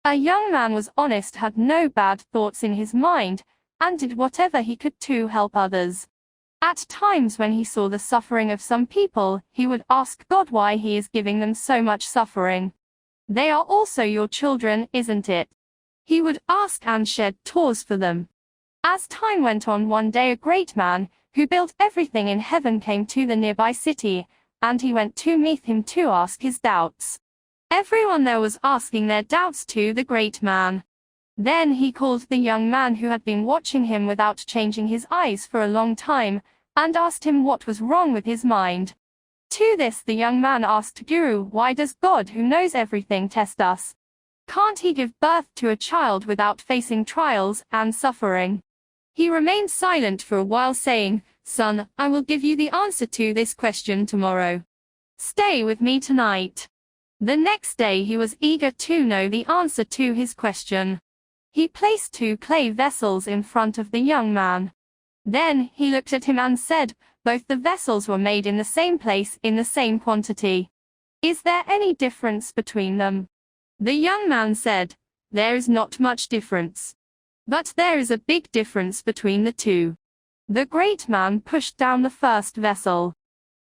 A young man was honest, had no bad thoughts in his mind, and did whatever he could to help others. At times when he saw the suffering of some people, he would ask God why he is giving them so much suffering. They are also your children, isn't it? He would ask and shed tears for them. As time went on, one day a great man, who built everything in heaven, came to the nearby city, and he went to meet him to ask his doubts. Everyone there was asking their doubts to the great man. Then he called the young man who had been watching him without changing his eyes for a long time, and asked him what was wrong with his mind. To this the young man asked, Guru, why does God, who knows everything, test us? Can't he give birth to a child without facing trials and suffering? He remained silent for a while, saying, Son, I will give you the answer to this question tomorrow. Stay with me tonight. The next day he was eager to know the answer to his question. He placed 2 clay vessels in front of the young man. Then he looked at him and said, both the vessels were made in the same place in the same quantity. Is there any difference between them? The young man said, There is not much difference. But there is a big difference between the two. The great man pushed down the first vessel.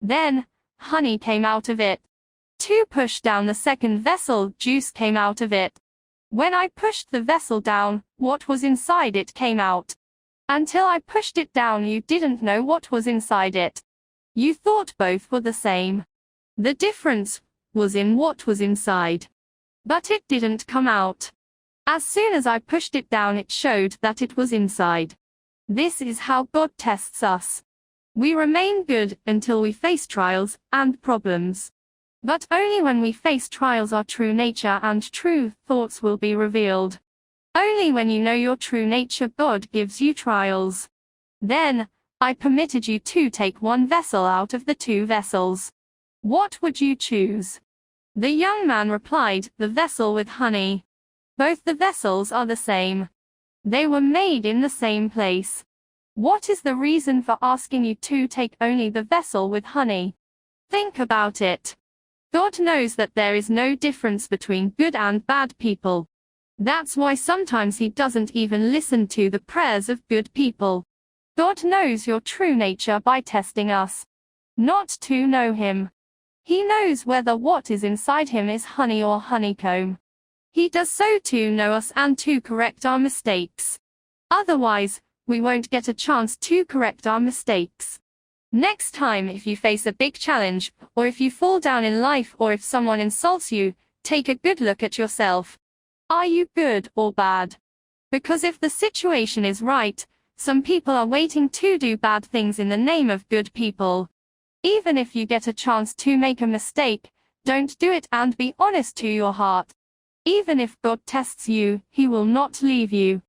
Then, honey came out of it. To push down the second vessel, juice came out of it. When I pushed the vessel down, what was inside it came out. Until I pushed it down, you didn't know what was inside it. You thought both were the same. The difference was in what was inside. But it didn't come out. As soon as I pushed it down, it showed that it was inside. This is how God tests us. We remain good until we face trials and problems. But only when we face trials our true nature and true thoughts will be revealed. Only when you know your true nature God gives you trials. Then, I permitted you to take 1 vessel out of the 2 vessels. What would you choose? The young man replied, the vessel with honey. Both the vessels are the same. They were made in the same place. What is the reason for asking you to take only the vessel with honey? Think about it. God knows that there is no difference between good and bad people. That's why sometimes He doesn't even listen to the prayers of good people. God knows your true nature by testing us. Not to know Him. He knows whether what is inside Him is honey or honeycomb. He does so to know us and to correct our mistakes. Otherwise, we won't get a chance to correct our mistakes. Next time, if you face a big challenge, or if you fall down in life, or if someone insults you, take a good look at yourself. Are you good or bad? Because if the situation is right, some people are waiting to do bad things in the name of good people. Even if you get a chance to make a mistake, don't do it and be honest to your heart. Even if God tests you, He will not leave you.